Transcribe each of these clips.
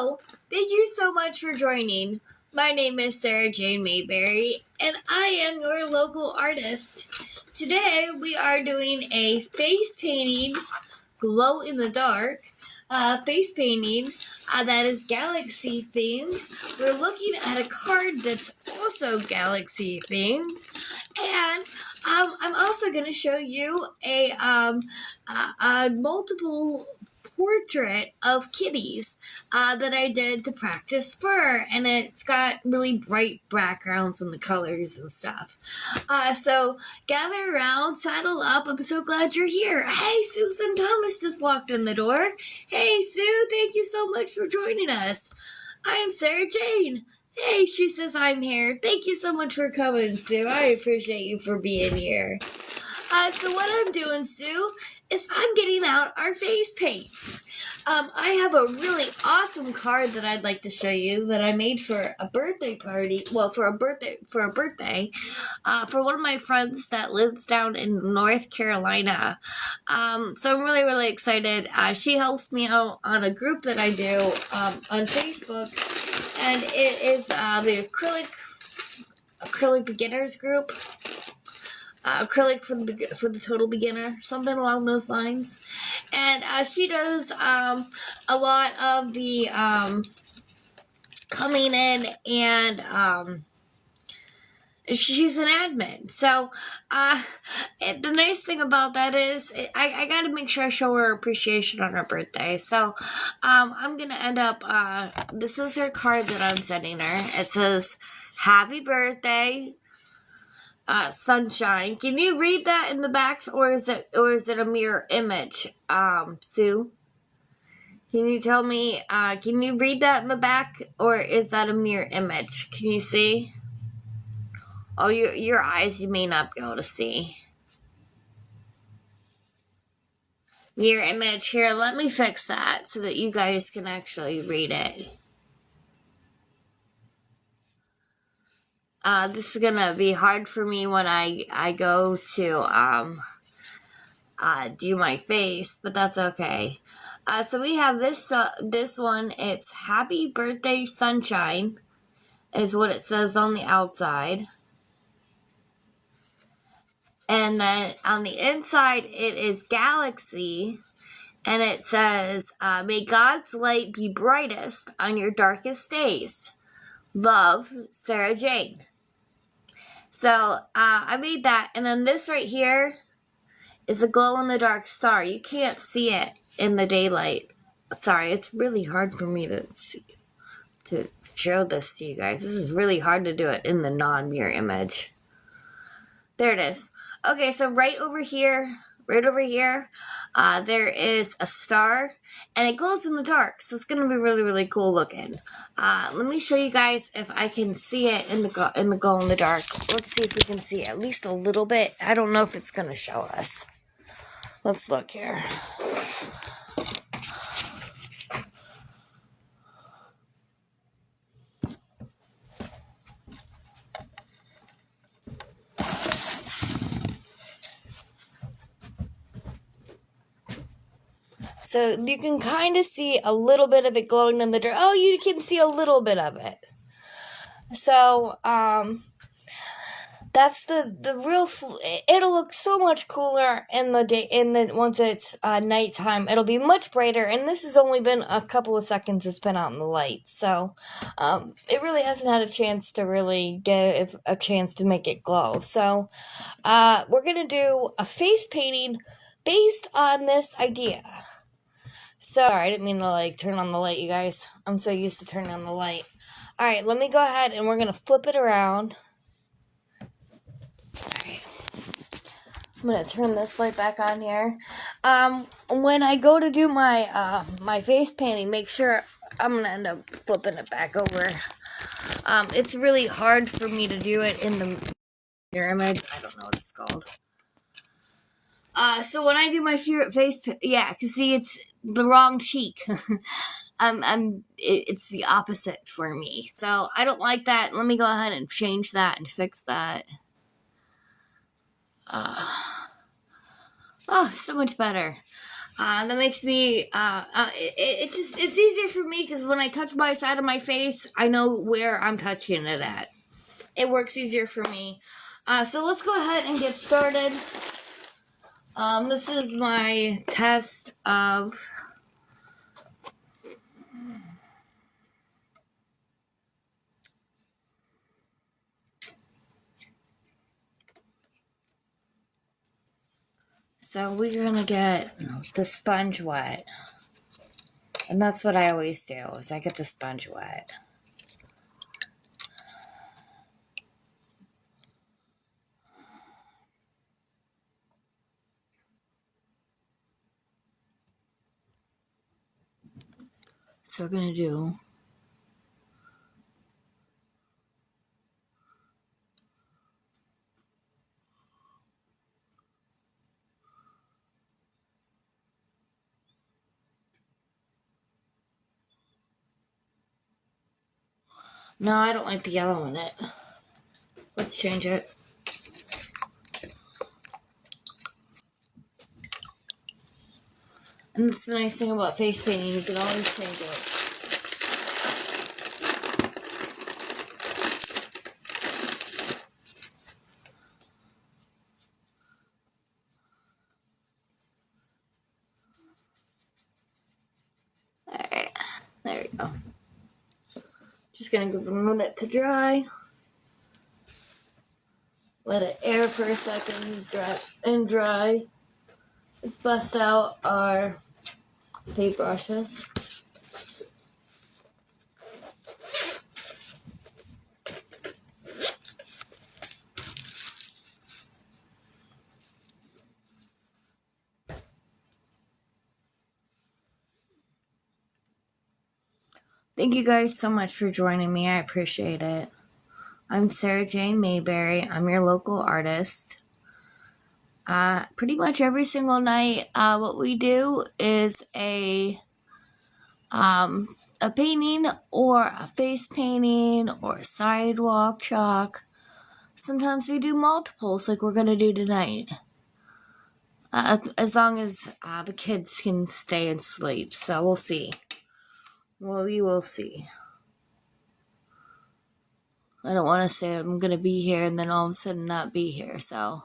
Hello, thank you so much for joining. My name is Sarah Jane Mayberry, and I am your local artist. Today we are doing a face painting, glow in the dark, face painting that is galaxy themed. We're looking at a card that's also galaxy themed, and I'm also going to show you a multiple portrait of kitties that I did to practice fur, and it's got really bright backgrounds and the colors and stuff. So gather around, saddle up. I'm so glad you're here. Hey, Susan Thomas just walked in the door. Hey, Sue, thank you so much for joining us. I am Sarah Jane. Hey, she says I'm here. Thank you so much for coming, Sue. I appreciate you for being here. So what I'm doing, Sue, is I'm getting out our face paints. I have a really awesome card that I'd like to show you that I made for a birthday party. Well, for a birthday, for one of my friends that lives down in North Carolina. So I'm really, really excited. She helps me out on a group that I do on Facebook, and it is the acrylic beginners group. Acrylic for the total beginner, something along those lines. And she does a lot of the coming in, and she's an admin. So the nice thing about that is I got to make sure I show her appreciation on her birthday. So I'm going to end up, this is her card that I'm sending her. It says, "Happy birthday, sunshine." Can you read that in the back, or is it a mirror image, Sue? Can you tell me? Can you read that in the back, or is that a mirror image? Can you see? Oh, your eyes, you may not be able to see. Mirror image. Here, let me fix that so that you guys can actually read it. This is gonna be hard for me when I go to do my face, but that's okay. So we have this one. It's "Happy Birthday, Sunshine," is what it says on the outside. And then on the inside, it is "Galaxy," and it says, "May God's light be brightest on your darkest days. Love, Sarah Jane." So I made that, and then this right here is a glow-in-the-dark star. You can't see it in the daylight. Sorry, it's really hard for me to show this to you guys. This is really hard to do it in the non-mirror image. There it is. Okay, so right over here, there is a star, and it glows in the dark, so it's gonna be really, really cool looking. Let me show you guys if I can see it in the glow in the dark. Let's see if we can see at least a little bit. I don't know if it's gonna show us. Let's look here. So you can kind of see a little bit of it glowing in the dark. Oh, you can see a little bit of it. So, that's the real. It'll look so much cooler in the day. Once it's nighttime, it'll be much brighter. And this has only been a couple of seconds it's been out in the light, so it really hasn't had a chance to really get a chance to make it glow. So we're gonna do a face painting based on this idea. So, sorry, I didn't mean to turn on the light, you guys. I'm so used to turning on the light. All right, let me go ahead and we're gonna flip it around. Alright, I'm gonna turn this light back on here. When I go to do my my face painting, make sure I'm gonna end up flipping it back over. It's really hard for me to do it in the mirror image. I don't know what it's called. So when I do my face, yeah, cause see, it's the wrong cheek. It's the opposite for me. So I don't like that. Let me go ahead and change that and fix that. Oh, so much better. That makes me, it's easier for me because when I touch my side of my face, I know where I'm touching it at. It works easier for me. So let's go ahead and get started. This is my test of so we're gonna get the sponge wet. And that's what I always do, is I get the sponge wet. So we're gonna do No, I don't like the yellow in it. Let's change it. And that's the nice thing about face painting, you can always change it. Alright, there we go. Just gonna give it a minute to dry. Let it air for a second, dry. Let's bust out our paint brushes. Thank you guys so much for joining me. I appreciate it. I'm Sarah Jane Mayberry. I'm your local artist. Pretty much every single night, what we do is a painting or a face painting or a sidewalk chalk. Sometimes we do multiples like we're going to do tonight. As long as the kids can stay and sleep. So we'll see. Well, we will see. I don't want to say I'm going to be here and then all of a sudden not be here. So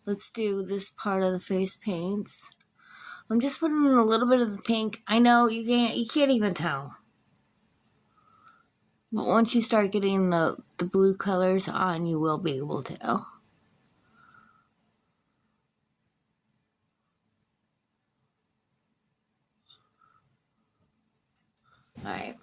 let's do this part of the face paints. I'm just putting in a little bit of the pink. I know you can't even tell. But once you start getting the blue colors on, you will be able to. Alright.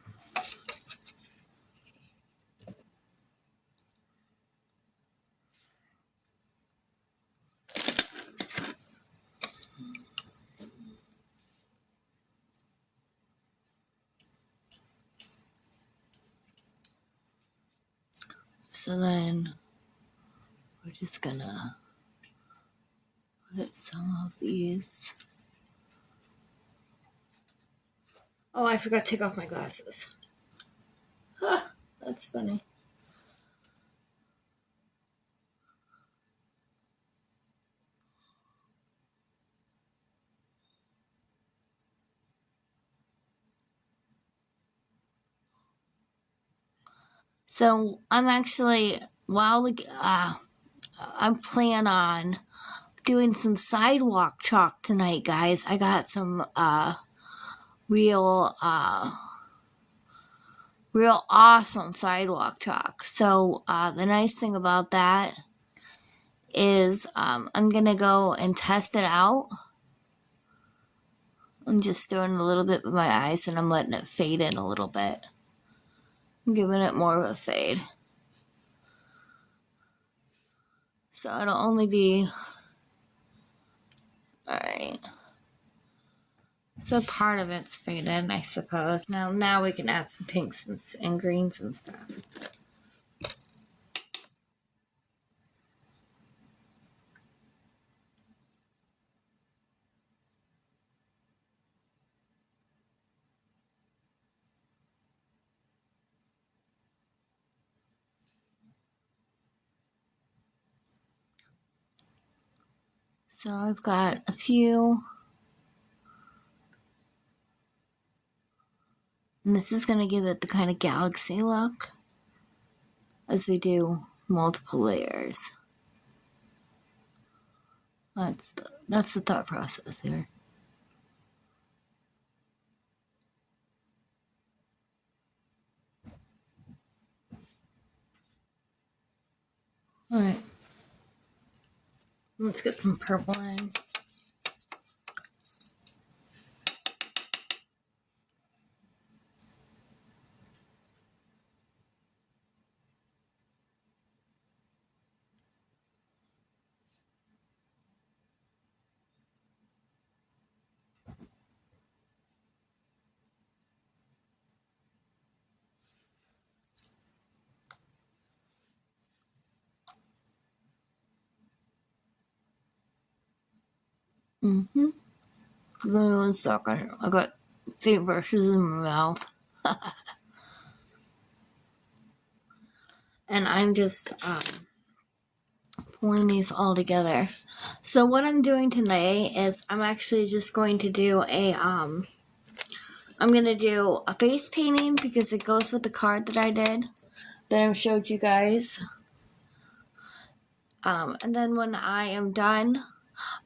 So then we're just gonna put some of these. Oh, I forgot to take off my glasses. Huh, that's funny. So I'm actually, I'm planning on doing some sidewalk chalk tonight, guys. I got some real awesome sidewalk chalk. So the nice thing about that is I'm gonna go and test it out. I'm just doing a little bit with my eyes and I'm letting it fade in a little bit. I'm giving it more of a fade. So it'll only be, alright. So part of it's faded, I suppose. Now we can add some pinks and greens and stuff. So I've got a few And this is going to give it the kind of galaxy look as we do multiple layers. That's the thought process here. Alright. Let's get some purple in. Give me 1 second. I got faint brushes in my mouth. And I'm just pulling these all together. So what I'm doing today is I'm actually just going to do I'm going to do a face painting because it goes with the card that I did, that I showed you guys. And then when I am done,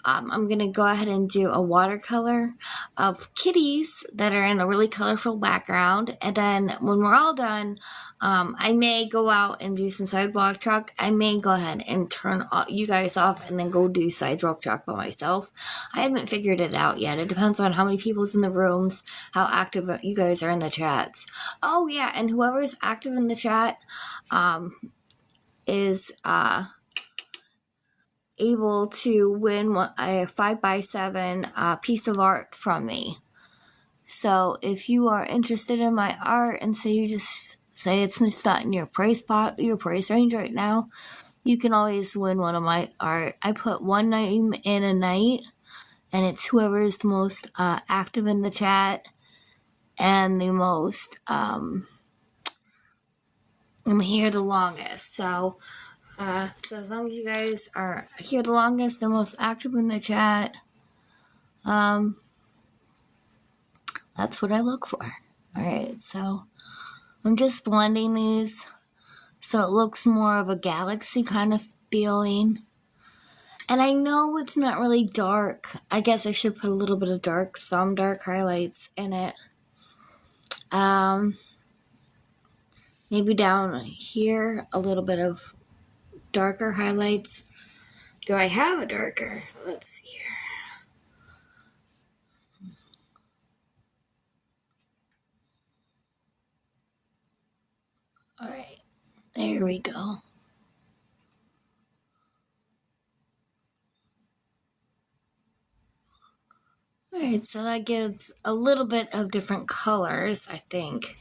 I'm going to go ahead and do a watercolor of kitties that are in a really colorful background. And then when we're all done, I may go out and do some sidewalk chalk. I may go ahead and turn you guys off and then go do sidewalk chalk by myself. I haven't figured it out yet. It depends on how many people's in the rooms, how active you guys are in the chats. Oh yeah, and whoever's active in the chat is able to win a 5x7 piece of art from me. So if you are interested in my art and say you just say it's just not in your price range right now, you can always win one of my art. I put one name in a night, and it's whoever is the most active in the chat and the most I'm here the longest. So as long as you guys are here the longest, the most active in the chat, that's what I look for. Alright, so I'm just blending these so it looks more of a galaxy kind of feeling. And I know it's not really dark. I guess I should put a little bit of some dark highlights in it. Maybe down here, a little bit of darker highlights. Do I have a darker? Let's see here. Alright, there we go. Alright, so that gives a little bit of different colors, I think.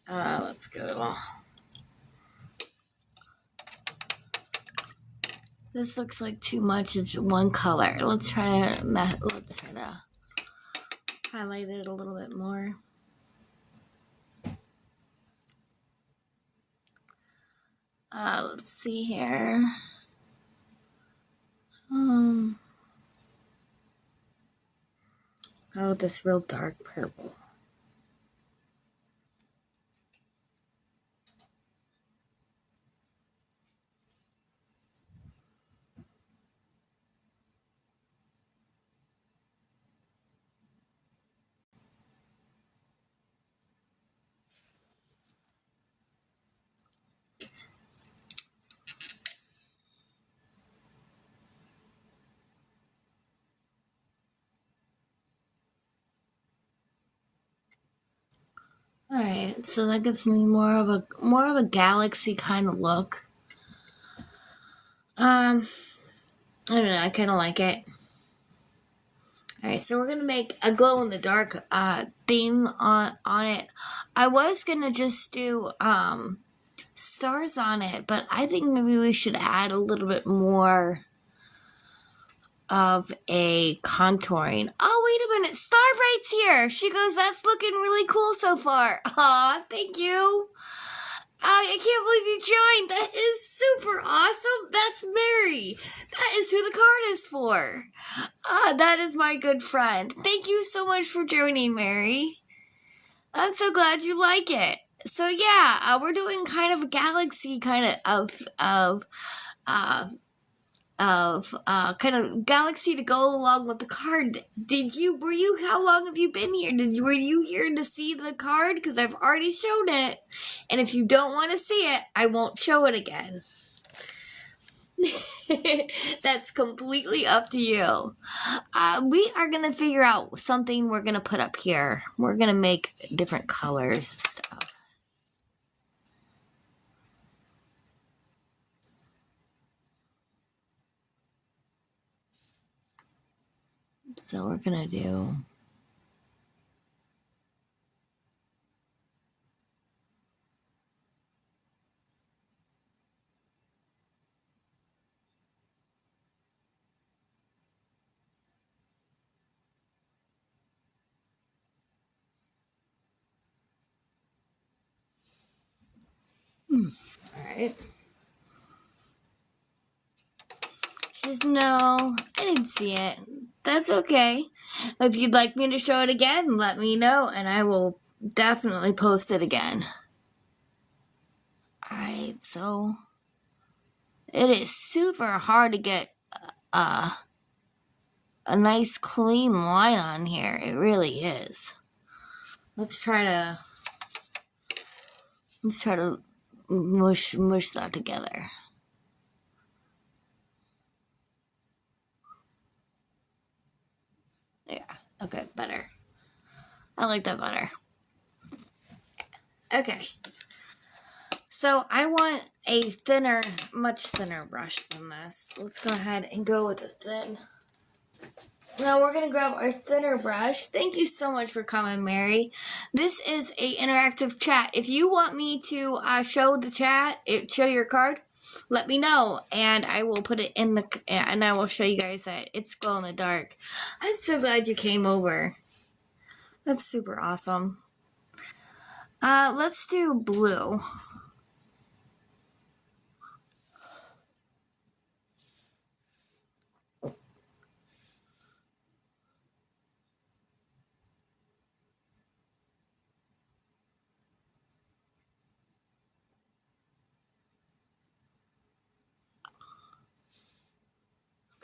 Let's go. This looks like too much of one color. Let's try to highlight it a little bit more. Let's see here. Oh, this real dark purple. Alright, so that gives me more of a galaxy kind of look. I don't know, I kind of like it. Alright, so we're going to make a glow-in-the-dark theme on it. I was going to just do stars on it, but I think maybe we should add a little bit more of a contouring. Oh, wait a minute, Starbright's here! She goes, that's looking really cool so far. Aw, thank you! I can't believe you joined. That is super awesome. That's Mary. That is who the card is for. That is my good friend. Thank you so much for joining, Mary. I'm so glad you like it. So yeah, we're doing kind of a galaxy uh, kind of galaxy to go along with the card. Were you, how long have you been here? Were you here to see the card? Because I've already showed it. And if you don't want to see it, I won't show it again. That's completely up to you. We are going to figure out something we're going to put up here. We're going to make different colors and stuff. So we're going to do... Alright. Just no, I didn't see it. That's okay. If you'd like me to show it again, let me know and I will definitely post it again. Alright, so it is super hard to get a nice clean line on here. It really is. Let's try to mush that together. Yeah, okay, better. I like that better. Okay. So I want a thinner, much thinner brush than this. Let's go ahead and go with a thin. Now we're going to grab our thinner brush. Thank you so much for coming, Mary. This is a interactive chat. If you want me to show the chat, show your card, let me know. And I will put it in the, and I will show you guys that it's glow in the dark. I'm so glad you came over. That's super awesome. Let's do blue.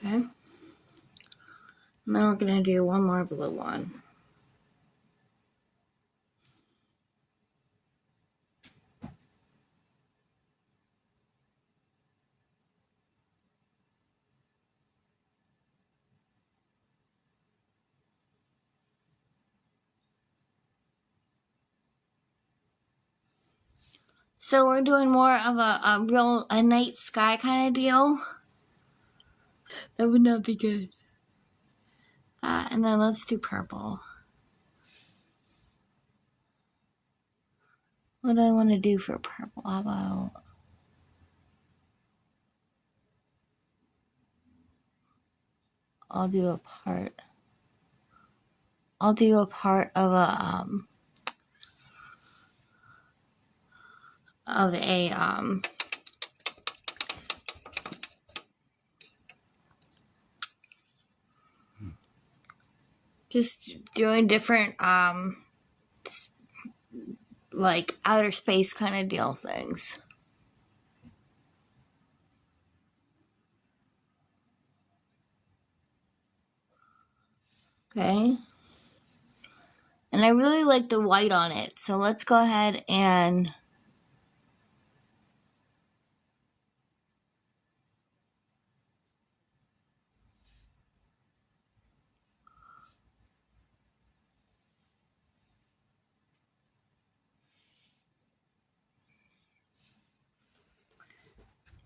Okay. And then we're going to do one more blue one. So we're doing more of a night sky kind of deal. That would not be good. And then let's do purple. What do I want to do for purple? How about... I'll do a part of a just doing different like outer space kind of deal things. Okay. And I really like the white on it, so let's go ahead and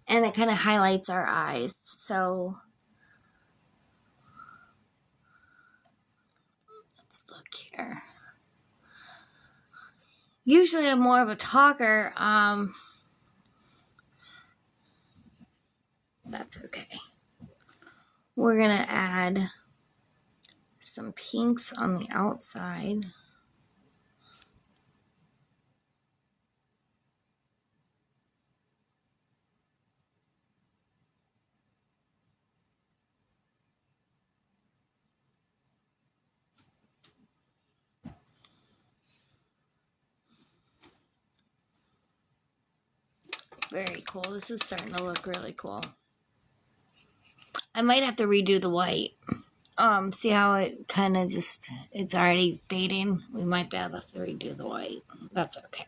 it kind of highlights our eyes. So let's look here. Usually I'm more of a talker. That's okay. We're gonna add some pinks on the outside. very cool. This is starting to look really cool. I might have to redo the white. See how it kind of just, it's already fading? We might be able to redo the white. That's okay.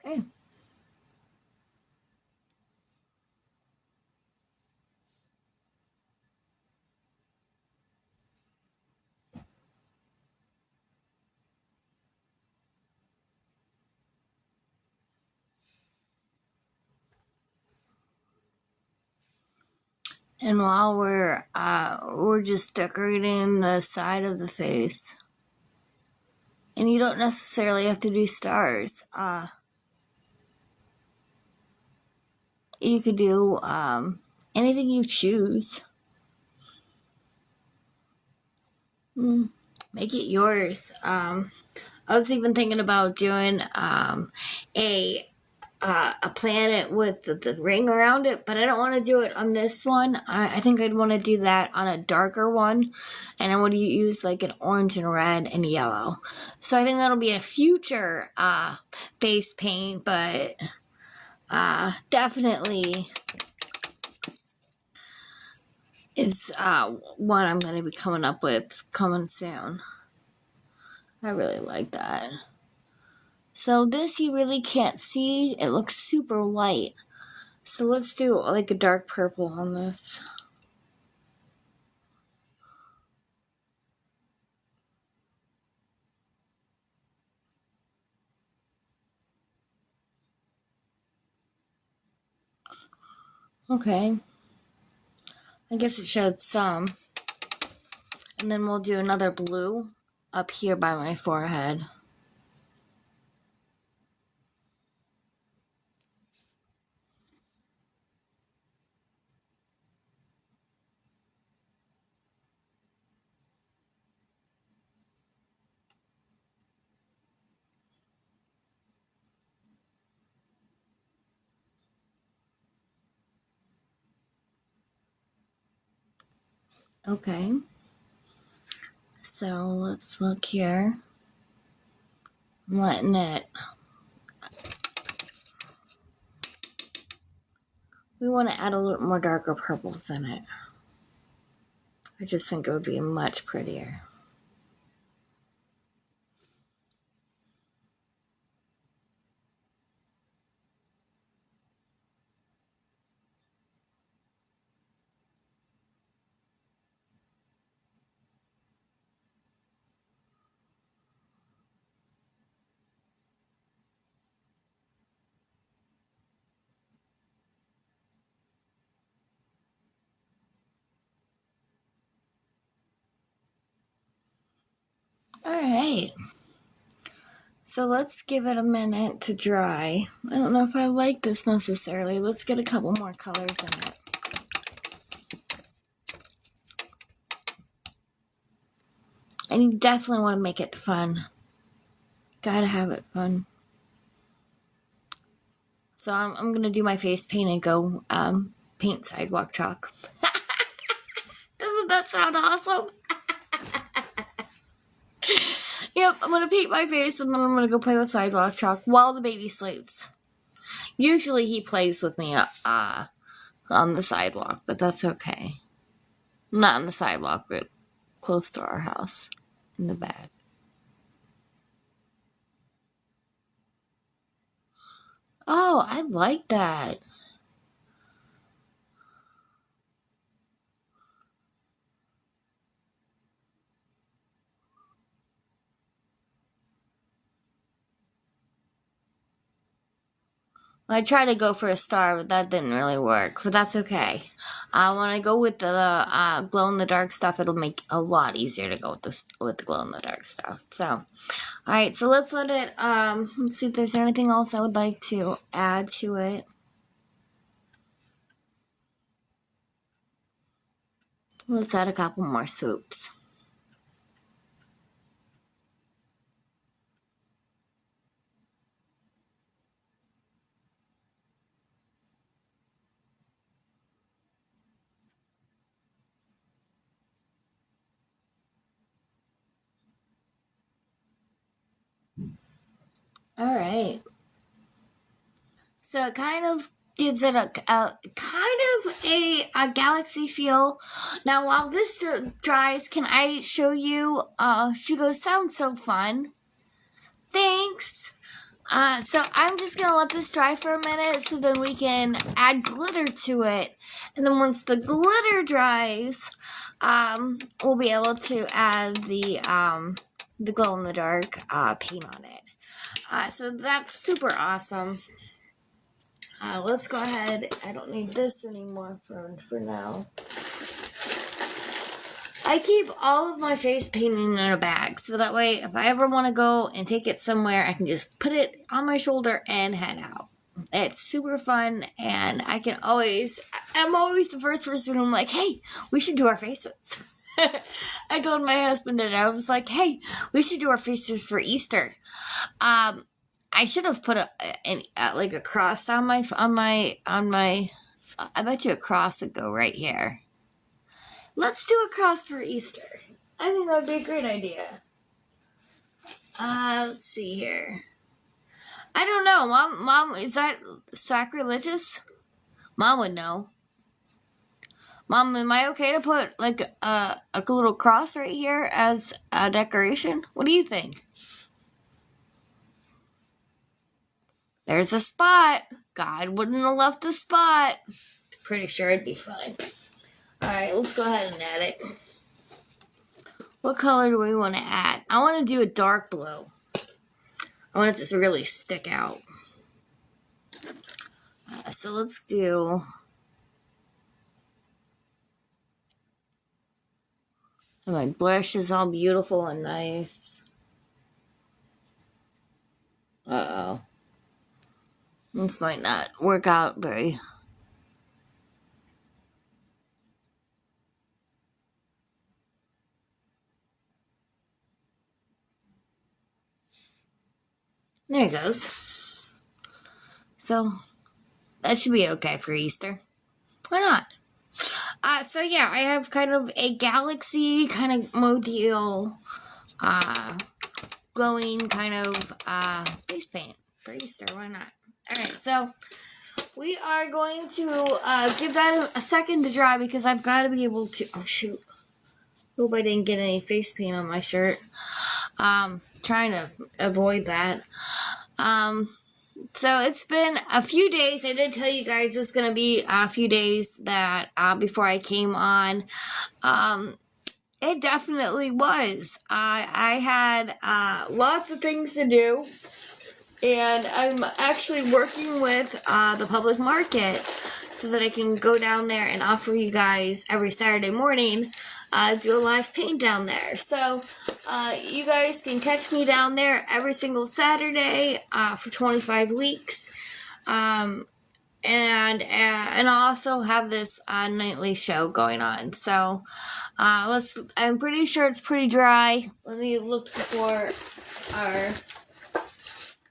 Okay. And while we're just decorating the side of the face, and you don't necessarily have to do stars. You could do anything you choose. Make it yours. I was even thinking about doing a planet with the ring around it, but I don't want to do it on this one. I think I'd want to do that on a darker one, and I would use like an orange and red and yellow. So I think that'll be a future face paint, but definitely is one I'm going to be coming up with coming soon. I really like that. So this you really can't see. It looks super light. So let's do like a dark purple on this. Okay. I guess it showed some. And then we'll do another blue up here by my forehead. Okay. So let's look here. I'm letting it. We want to add a little more darker purples in it. I just think it would be much prettier. Alright. So let's give it a minute to dry. I don't know if I like this necessarily. Let's get a couple more colors in it. And you definitely want to make it fun. Gotta have it fun. So I'm gonna do my face paint and go paint sidewalk chalk. Doesn't that sound awesome? Yep, I'm gonna paint my face and then I'm gonna go play with sidewalk chalk while the baby sleeps. Usually he plays with me on the sidewalk, but that's okay. Not on the sidewalk, but close to our house in the back. Oh, I like that. I tried to go for a star, but that didn't really work. But that's okay. When I go with the glow-in-the-dark stuff, it'll make it a lot easier to go with the glow-in-the-dark stuff. So, all right. So let's let it. Let's see if there's anything else I would like to add to it. Let's add a couple more swoops. All right. So it kind of gives it a galaxy feel. Now, while this dries, can I show you? She goes, sounds so fun. Thanks. So I'm just going to let this dry for a minute so then we can add glitter to it. And then once the glitter dries, we'll be able to add the glow-in-the-dark paint on it. So that's super awesome. Let's go ahead. I don't need this anymore for now. I keep all of my face painting in a bag, so that way if I ever want to go and take it somewhere, I can just put it on my shoulder and head out. It's super fun, and I'm always the first person who's like, hey, we should do our faces. I told my husband that I was like, hey, we should do our faces for Easter. I should have put a cross on my. I bet you a cross would go right here. Let's do a cross for Easter. I think that would be a great idea. Let's see here. I don't know, Mom, is that sacrilegious? Mom would know. Mom, am I okay to put like a little cross right here as a decoration? What do you think? There's a spot. God wouldn't have left the spot. Pretty sure it'd be fine. Alright, let's go ahead and add it. What color do we want to add? I want to do a dark blue. I want it to really stick out. So let's do... And my brush is all beautiful and nice. Uh-oh. This might not work out very... There it goes. So, that should be okay for Easter. Why not? So yeah, I have kind of a galaxy kind of module, glowing kind of, face paint for Easter. Why not? Alright, so we are going to, give that a second to dry because I've got to be able to, oh shoot. Hope I didn't get any face paint on my shirt. Trying to avoid that. So it's been a few days. I did tell you guys it's going to be a few days that, before I came on. It definitely was. I had, lots of things to do. And I'm actually working with, the public market so that I can go down there and offer you guys every Saturday morning, do a live paint down there. So, you guys can catch me down there every single Saturday, for 25 weeks. And I also have this, nightly show going on. So, I'm pretty sure it's pretty dry. Let me look for our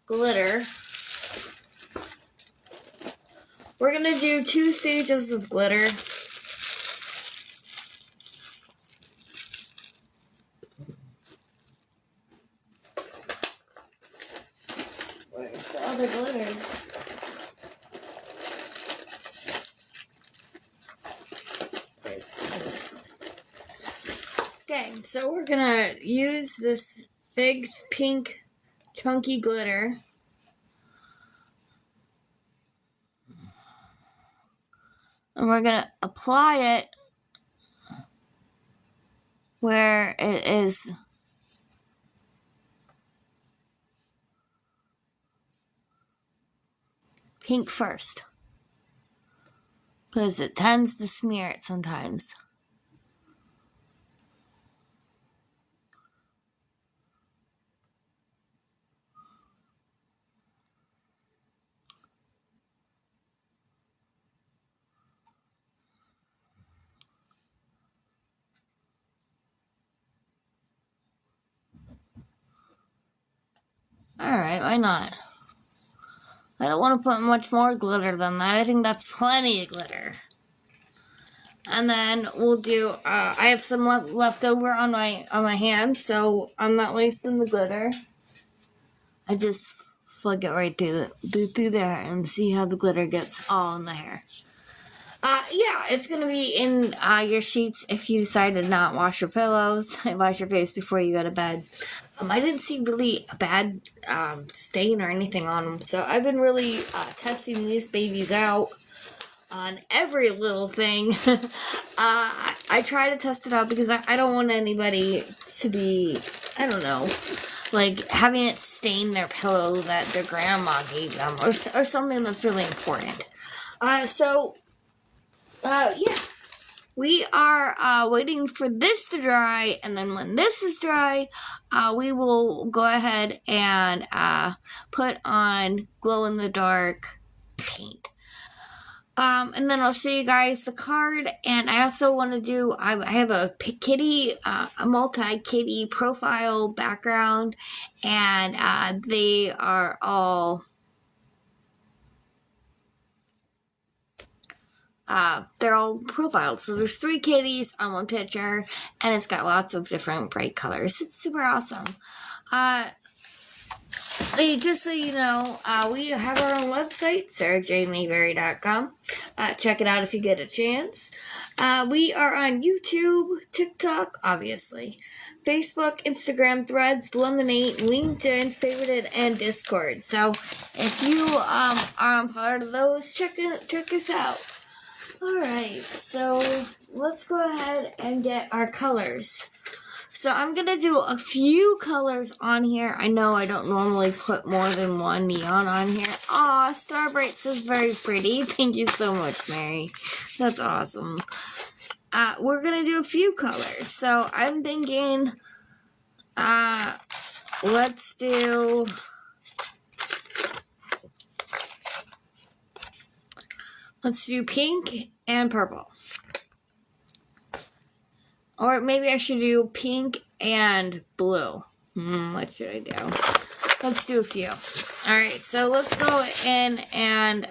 glitter. We're going to do 2 stages of glitter. Where's the other glitters? There's the... Okay, so we're going to use this big pink chunky glitter. And we're going to apply it where it is pink first. Because it tends to smear it sometimes. Alright, why not? I don't want to put much more glitter than that. I think that's plenty of glitter. And then we'll do, I have some left over on my hand, so I'm not wasting the glitter. I just flick it right through there and see how the glitter gets all in the hair. Yeah, it's going to be in your sheets if you decide to not wash your pillows and wash your face before you go to bed. I didn't see really a bad stain or anything on them, so I've been really testing these babies out on every little thing. I try to test it out because I don't want anybody to be, I don't know, like having it stain their pillow that their grandma gave them or something that's really important. Yeah, we are waiting for this to dry, and then when this is dry, we will go ahead and put on glow-in-the-dark paint. And then I'll show you guys the card, and I also want to do, I have a kitty, a multi-kitty profile background, and they are all... they're all profiled. So there's 3 kitties on one picture, and it's got lots of different bright colors. It's super awesome. Just so you know, we have our own website, sarahjmayberry.com. Check it out if you get a chance. We are on YouTube, TikTok, obviously, Facebook, Instagram, Threads, Lemonade, LinkedIn, Favorited, and Discord. So if you are a part of those, check us out. Alright, so let's go ahead and get our colors. So I'm going to do a few colors on here. I know I don't normally put more than one neon on here. Aw, Starbright says very pretty. Thank you so much, Mary. That's awesome. We're going to do a few colors. So I'm thinking, let's do... Let's do pink and purple. Or maybe I should do pink and blue. What should I do? Let's do a few. Alright, so let's go in and,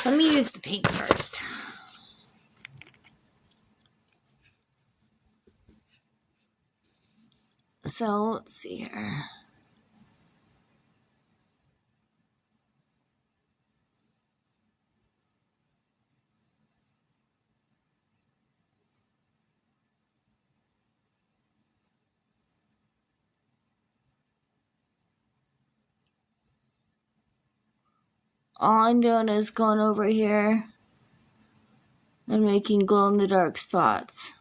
let me use the pink first. So, let's see here. All I'm doing is going over here and making glow-in-the-dark spots.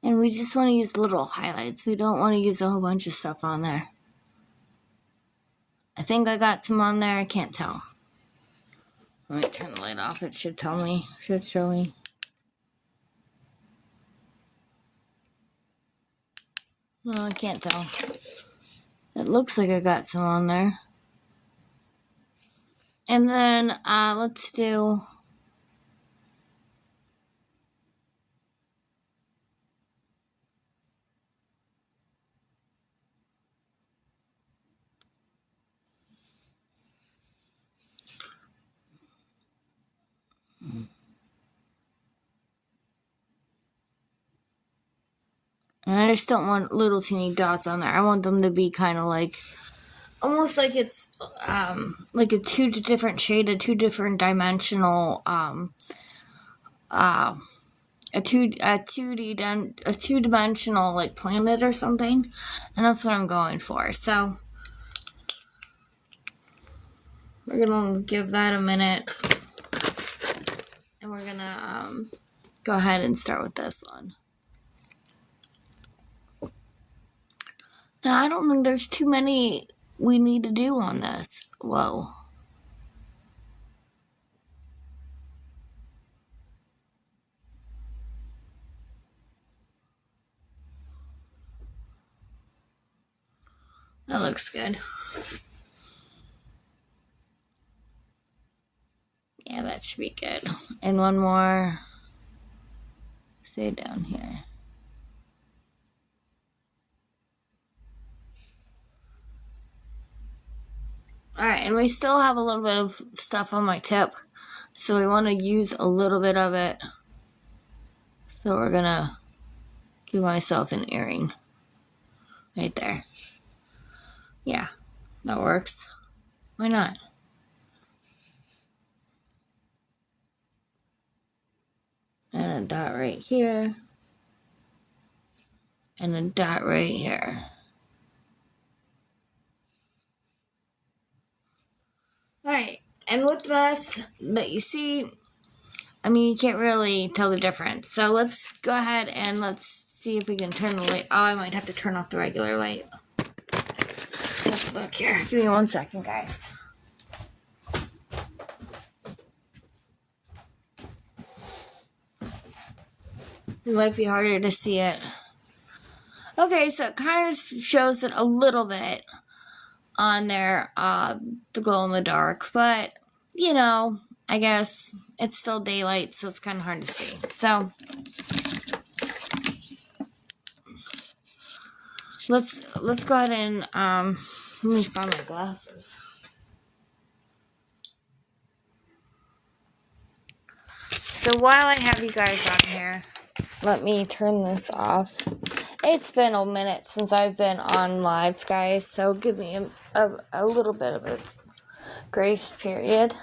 And we just want to use little highlights. We don't want to use a whole bunch of stuff on there. I think I got some on there. I can't tell. Let me turn the light off. It should tell me. Should show me. No, I can't tell. It looks like I got some on there. And then let's do... And I just don't want little teeny dots on there. I want them to be kind of like, almost like it's like a two different dimensional, a two-dimensional like planet or something. And that's what I'm going for. So we're gonna give that a minute, and we're gonna go ahead and start with this one. Now, I don't think there's too many we need to do on this. Whoa. That looks good. Yeah, that should be good. And one more. Say down here. Alright, and we still have a little bit of stuff on my tip, so we want to use a little bit of it. So we're gonna give myself an earring right there. Yeah, that works. Why not? And a dot right here. And a dot right here. Alright, and with the mess that you see, I mean, you can't really tell the difference. So let's go ahead and let's see if we can turn the light. Oh, I might have to turn off the regular light. Let's look here. Give me 1 second, guys. It might be harder to see it. Okay, so it kind of shows it a little bit on there, the glow in the dark, but, you know, I guess it's still daylight, so it's kind of hard to see. So, let's go ahead and, let me find my glasses. So while I have you guys on here, let me turn this off. It's been a minute since I've been on live, guys, so give me a little bit of a grace period.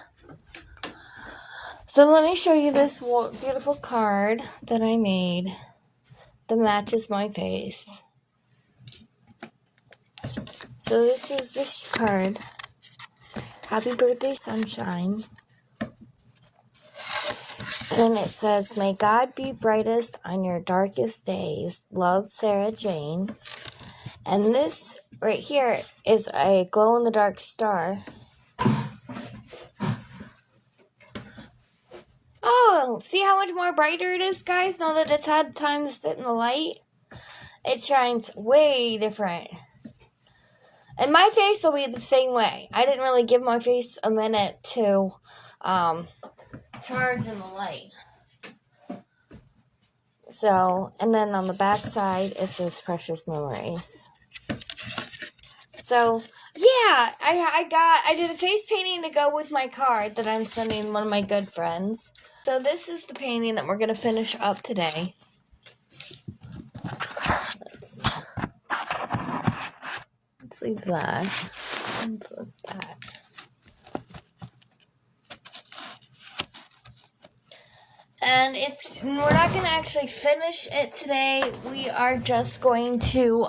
So let me show you this beautiful card that I made that matches my face. So this is this card. Happy birthday, sunshine. And it says, may God be brightest on your darkest days. Love, Sarah Jane. And this right here is a glow-in-the-dark star. Oh, see how much more brighter it is, guys, now that it's had time to sit in the light? It shines way different. And my face will be the same way. I didn't really give my face a minute to charge in the light. So, and then on the back side, it says Precious Memories. So, yeah, I did a face painting to go with my card that I'm sending one of my good friends. So this is the painting that we're going to finish up today. Let's leave that. And put that. And we're not going to actually finish it today. We are just going to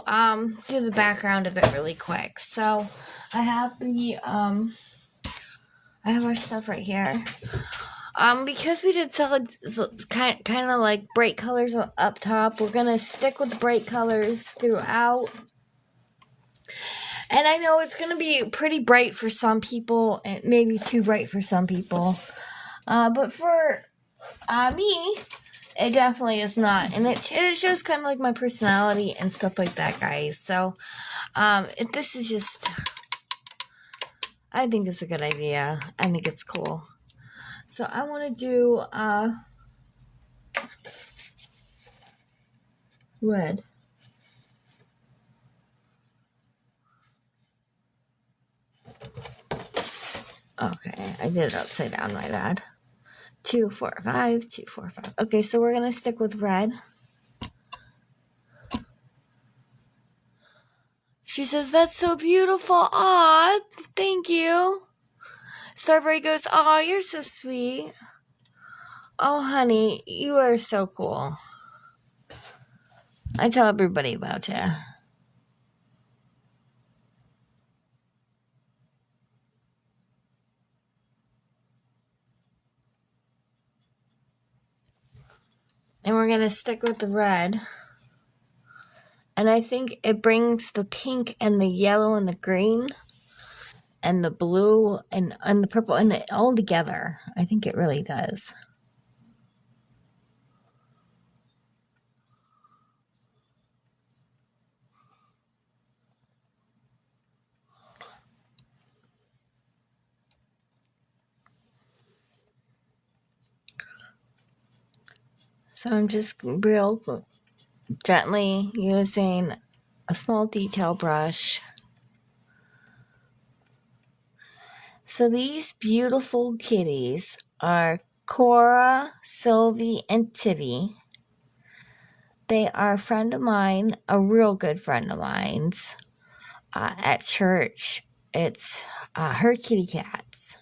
do the background of it really quick. So I have I have our stuff right here. Because we did kind of like bright colors up top, we're gonna stick with bright colors throughout. And I know it's gonna be pretty bright for some people, and maybe too bright for some people. But for me, it definitely is not, and it shows kind of like my personality and stuff like that, guys. So, this is just, I think it's a good idea. I think it's cool. So I want to do red. Okay, I did it upside down, my bad. 2, 4, 5, 2, 4, 5. Okay, so we're gonna stick with red. She says, that's so beautiful. Aw, thank you. Starbright goes, aw, you're so sweet. Oh, honey, you are so cool. I tell everybody about you. And we're going to stick with the red. And I think it brings the pink and the yellow and the green and the blue and the purple and it all together. I think it really does. So I'm just real gently using a small detail brush So these beautiful kitties are Cora, Sylvie, and Titty. They are a friend of mine, a real good friend of mine's, at church. It's her kitty cats.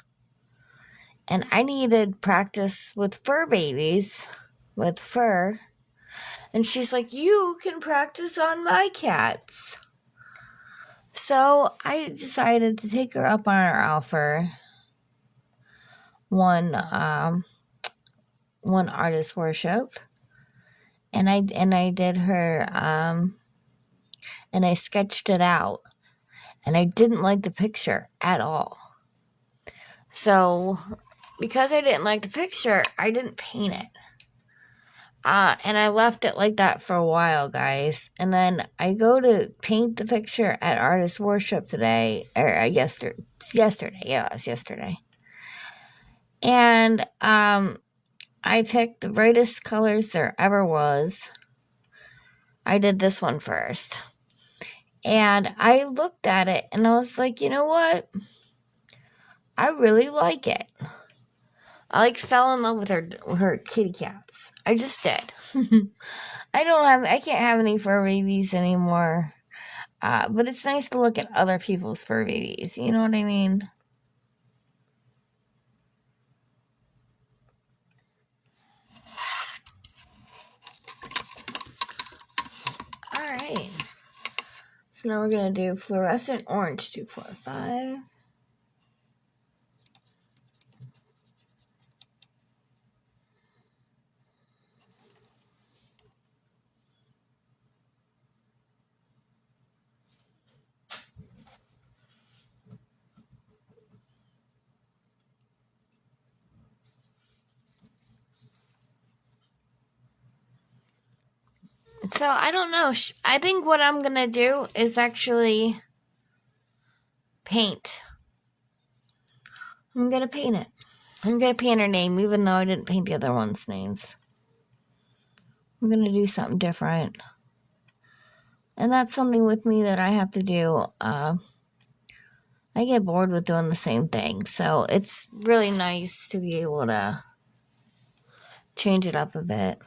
And I needed practice with fur babies, with fur. And she's like, you can practice on my cats. So I decided to take her up on her offer. One artist workshop, and I did her and I sketched it out, and I didn't like the picture at all. So because I didn't like the picture, I didn't paint it. And I left it like that for a while, guys. And then I go to paint the picture at Artist Worship today, or yesterday. Yeah, it was yesterday. And I picked the brightest colors there ever was. I did this one first. And I looked at it and I was like, you know what? I really like it. I fell in love with her kitty cats. I just did. I can't have any fur babies anymore. But it's nice to look at other people's fur babies. You know what I mean? Alright. So now we're going to do fluorescent orange 245. So I don't know. I think what I'm going to do is actually paint. I'm going to paint it. I'm going to paint her name, even though I didn't paint the other one's names. I'm going to do something different. And that's something with me that I have to do. I get bored with doing the same thing. So it's really nice to be able to change it up a bit.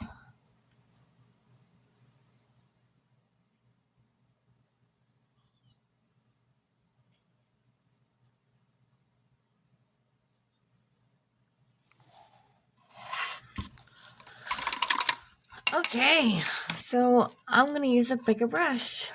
Okay, so I'm going to use a bigger brush.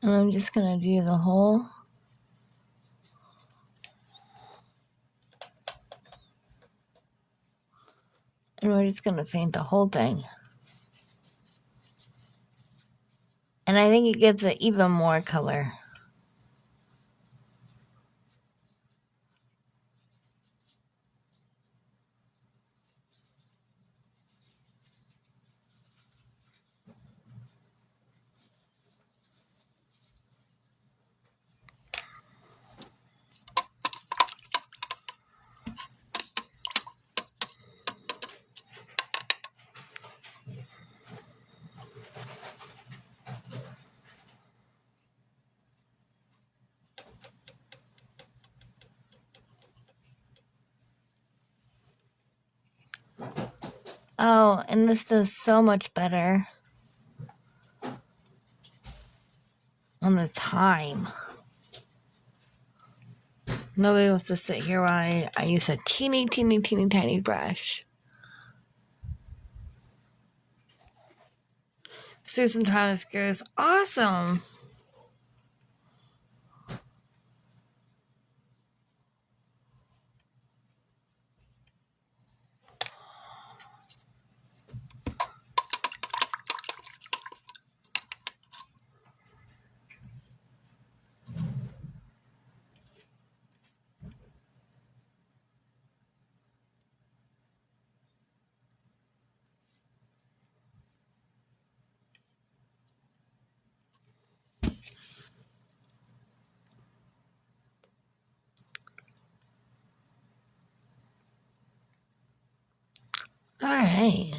And I'm just going to do the whole. And we're just going to paint the whole thing. And I think it gives it even more color. Oh, and this does so much better on the time. Nobody wants to sit here while I use a teeny tiny brush. Susan Thomas goes, awesome. All right.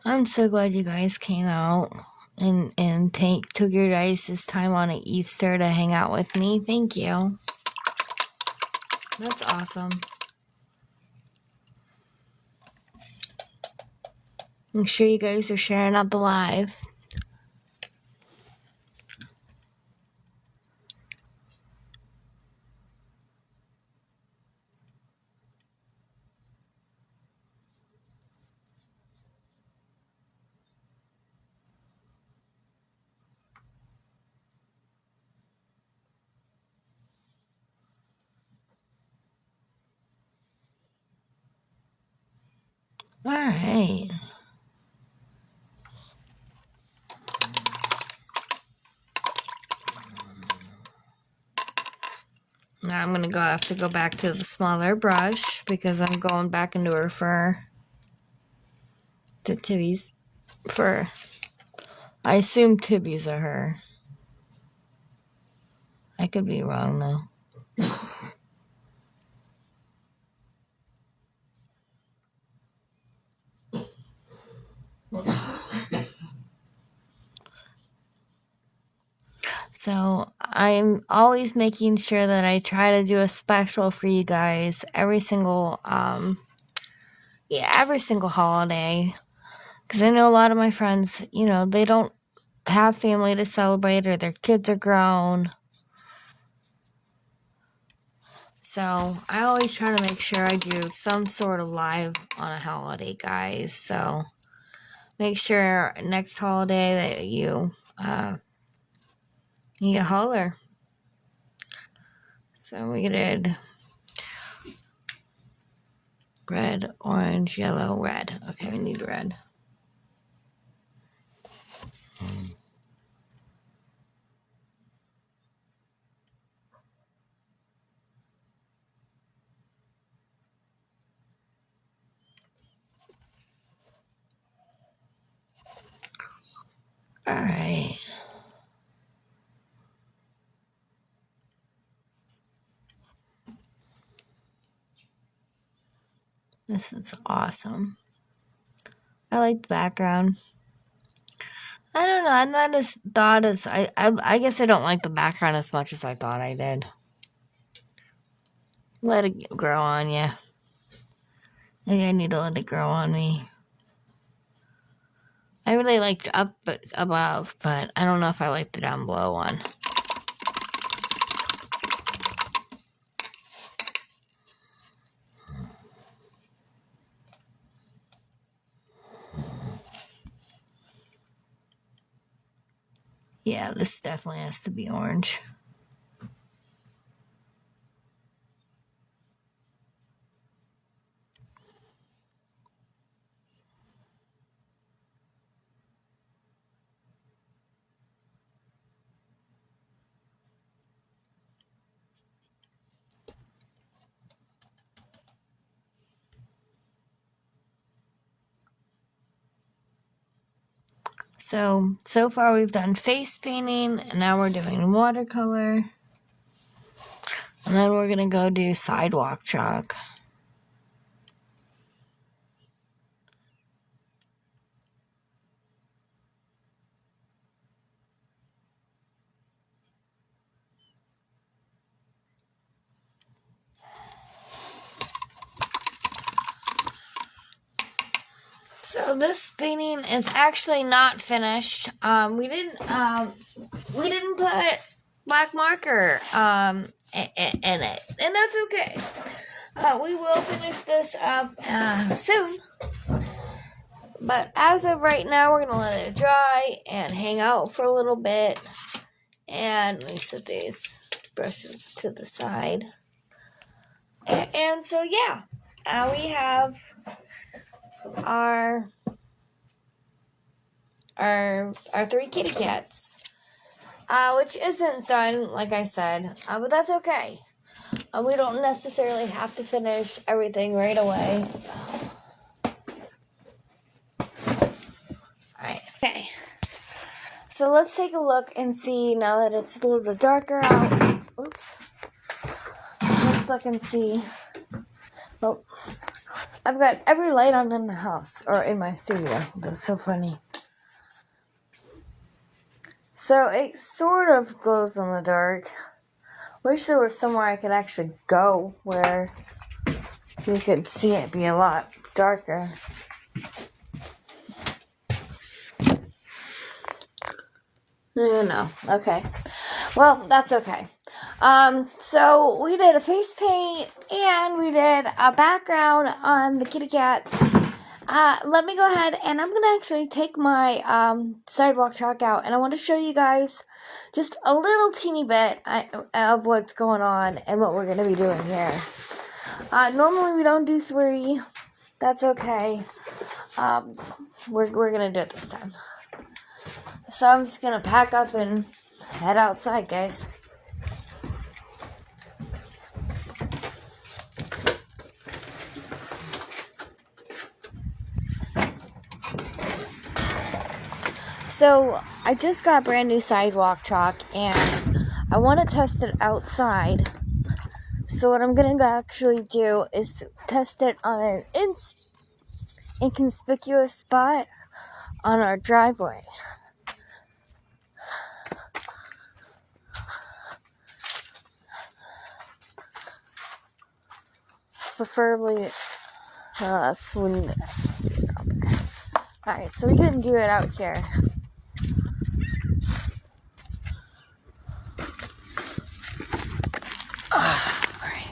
I'm so glad you guys came out and took your guys' time on an Easter to hang out with me. Thank you. That's awesome. I'm sure you guys are sharing out the live. All right. Now I'm gonna have to go back to the smaller brush because I'm going back into her fur. The Tibby's fur. I assume Tibby's are her. I could be wrong though. So I'm always making sure that I try to do a special for you guys every single holiday. Because I know a lot of my friends, they don't have family to celebrate or their kids are grown. So I always try to make sure I do some sort of live on a holiday, guys. So make sure next holiday that you holler. So we did red, orange, yellow, red. Okay, we need red. All right. This is awesome. I like the background. I don't know. I'm not as thought as I guess I don't like the background as much as I thought I did. Let it grow on you. Maybe I need to let it grow on me. I really liked up but above, but I don't know if I like the down below one. Yeah, this definitely has to be orange. So far we've done face painting, and now we're doing watercolor. And then we're going to go do sidewalk chalk. So this painting is actually not finished. We didn't put black marker in it, and that's okay. We will finish this up soon. But as of right now, we're gonna let it dry and hang out for a little bit. And let me set these brushes to the side. And so yeah, we have our three kitty cats, which isn't done, like I said, but that's okay. We don't necessarily have to finish everything right away. Okay, so let's take a look and see now that it's a little bit darker out. Oops. Let's look and see. Well, I've got every light on in the house, or in my studio. That's so funny. So it sort of glows in the dark. Wish there was somewhere I could actually go where you could see it be a lot darker. No. Okay. Well, that's okay. So we did a face paint and we did a background on the kitty cats. Let me go ahead and I'm gonna actually take my sidewalk chalk out, and I want to show you guys just a little teeny bit of what's going on and what we're gonna be doing here. Normally we don't do 3. That's okay. We're gonna do it this time. So I'm just gonna pack up and head outside, guys. So I just got brand new sidewalk chalk and I want to test it outside. So what I'm going to actually do is test it on an inconspicuous spot on our driveway. Preferably, that's when. Alright, so we couldn't do it out here. Alright.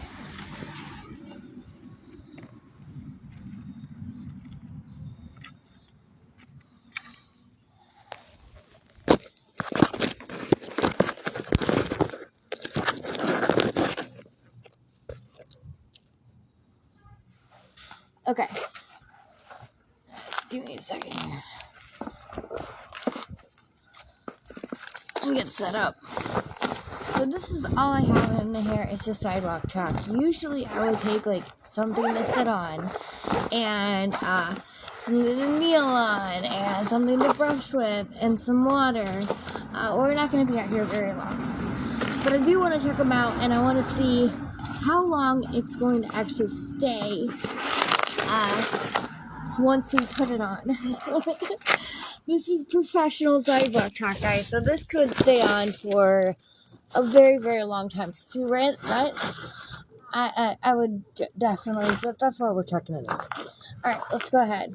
Okay. Give me a second here. Let me get set up. So this is all I have in here. It's just sidewalk chalk. Usually I would take like something to sit on and something to kneel on and something to brush with and some water. We're not going to be out here very long. But I do want to check them out, and I want to see how long it's going to actually stay once we put it on. This is professional sidewalk chalk, guys, so this could stay on for a very, very long time. So if you rent, I would definitely, that's why we're checking it out. Alright, let's go ahead.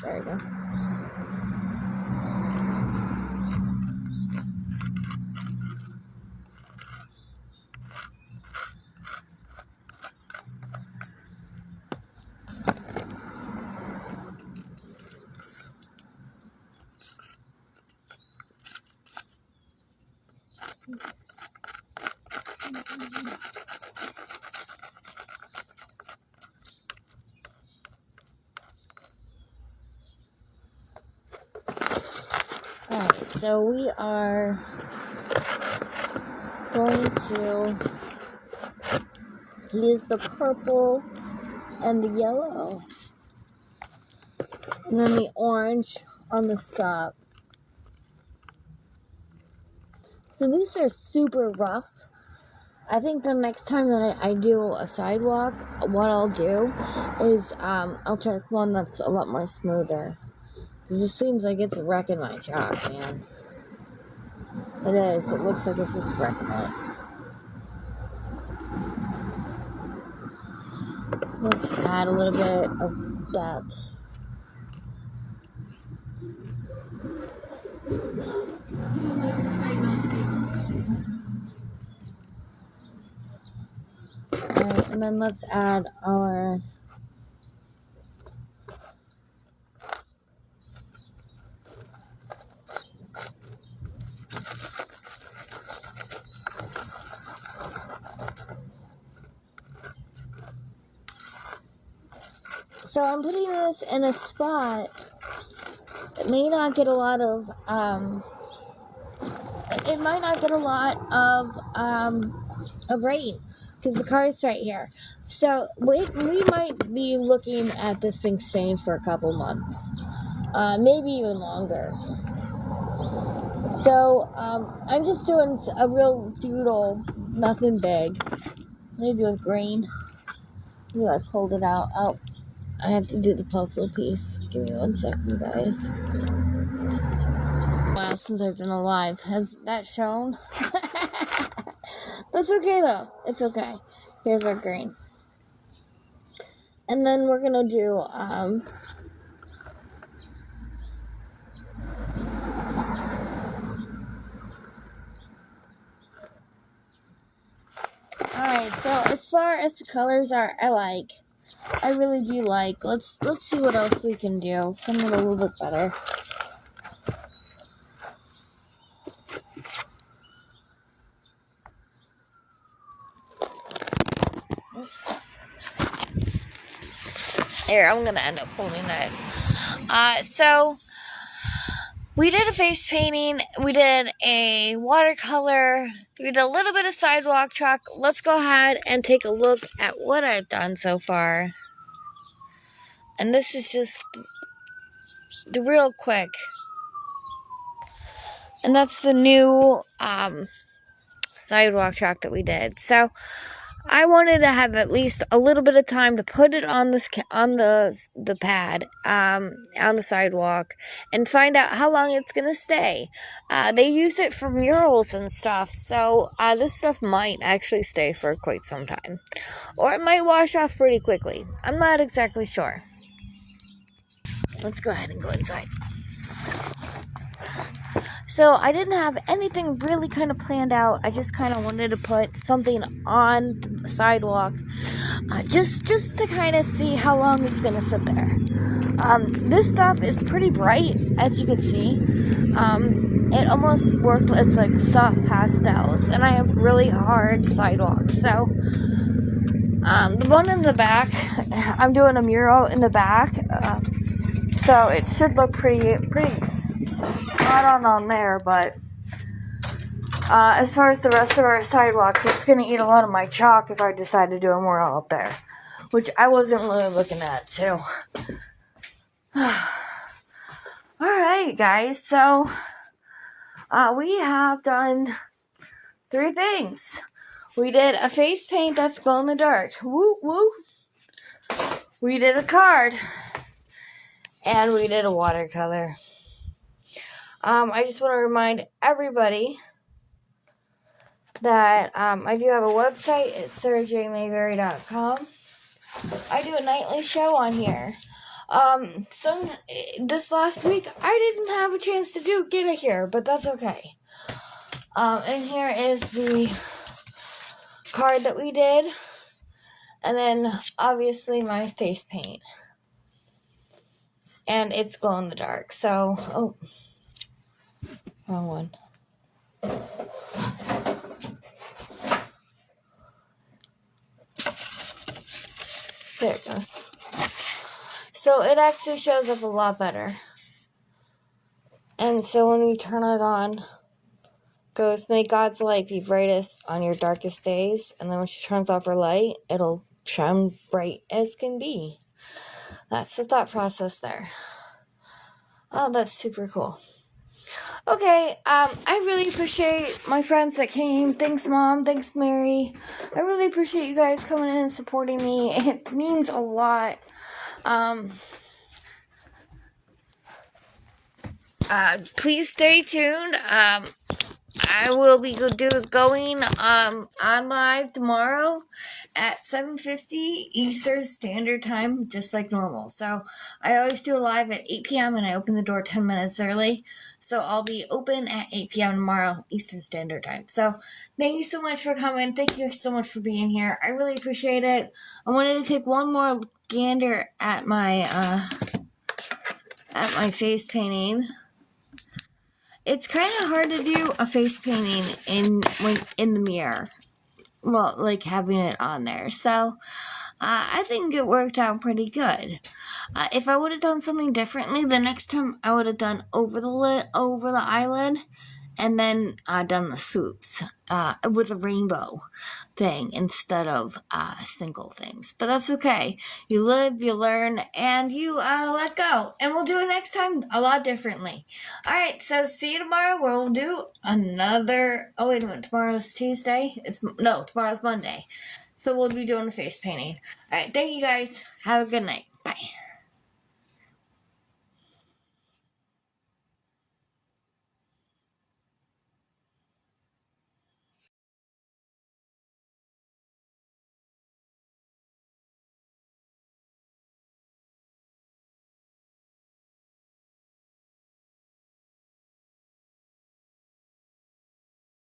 There we go. Alright, so we are going to use the purple and the yellow, and then the orange on the stop. So these are super rough. I think the next time that I do a sidewalk, what I'll do is I'll check one that's a lot more smoother. Because it seems like it's wrecking my chalk, man. It is. It looks like it's just wrecking it. Let's add a little bit of depth. Alright, and then let's add our so I'm putting this in a spot It may not get a lot of, it might not get a lot of rain because the car is right here. So we might be looking at this thing staying for a couple months, maybe even longer. So I'm just doing a real doodle, nothing big. I'm gonna do a green. Ooh, I pulled it out. Oh, I have to do the puzzle piece. Give me 1 second, guys. Wow, since I've been alive. Has that shown? That's okay though. It's okay. Here's our green. And then we're gonna do alright, so as far as the colors are, I really do like. Let's see what else we can do. Something a little bit better. Oops. Here, I'm gonna end up holding it. So we did a face painting, we did a watercolor, we did a little bit of sidewalk chalk. Let's go ahead and take a look at what I've done so far. And this is just the real quick. And that's the new sidewalk chalk that we did. So I wanted to have at least a little bit of time to put it on this the pad on the sidewalk and find out how long it's gonna stay. They use it for murals and stuff, so this stuff might actually stay for quite some time, or it might wash off pretty quickly. I'm not exactly sure. Let's go ahead and go inside. So I didn't have anything really kind of planned out. I just kind of wanted to put something on the sidewalk, just to kind of see how long it's gonna sit there. This stuff is pretty bright, as you can see. It almost worked as like soft pastels, and I have really hard sidewalks. So the one in the back, I'm doing a mural in the back. So it should look pretty spot on there, but as far as the rest of our sidewalks, it's going to eat a lot of my chalk if I decide to do a mural out there, which I wasn't really looking at, too. Alright, guys, so we have done 3 things. We did a face paint that's glow in the dark. Woo, woo. We did a card. And we did a watercolor. I just want to remind everybody that I do have a website at sarahjmayberry.com. I do a nightly show on here. This last week I didn't have a chance to get it here, but that's okay. And here is the card that we did, and then obviously my face paint. And it's glow in the dark. So, oh, wrong one. There it goes. So it actually shows up a lot better. And so when we turn it on, it goes, may God's light be brightest on your darkest days. And then when she turns off her light, it'll shine bright as can be. That's the thought process there. Oh, that's super cool. Okay, I really appreciate my friends that came. Thanks, Mom. Thanks, Mary. I really appreciate you guys coming in and supporting me. It means a lot. Please stay tuned. I will be going on live tomorrow at 7:50 Eastern Standard Time, just like normal. So I always do a live at 8 p.m. and I open the door 10 minutes early. So I'll be open at 8 p.m. tomorrow Eastern Standard Time. So thank you so much for coming. Thank you so much for being here. I really appreciate it. I wanted to take one more gander at my face painting. It's kind of hard to do a face painting in the mirror. Well, like having it on there. So, I think it worked out pretty good. If I would have done something differently, the next time I would have done over the eyelid, and then done the swoops with a rainbow thing instead of single things. But that's okay. You live, you learn, and you let go. And we'll do it next time a lot differently. All right, so see you tomorrow where we'll do another... Oh, wait a minute. Tomorrow's Tuesday? Tomorrow's Monday. So we'll be doing the face painting. All right, thank you guys. Have a good night.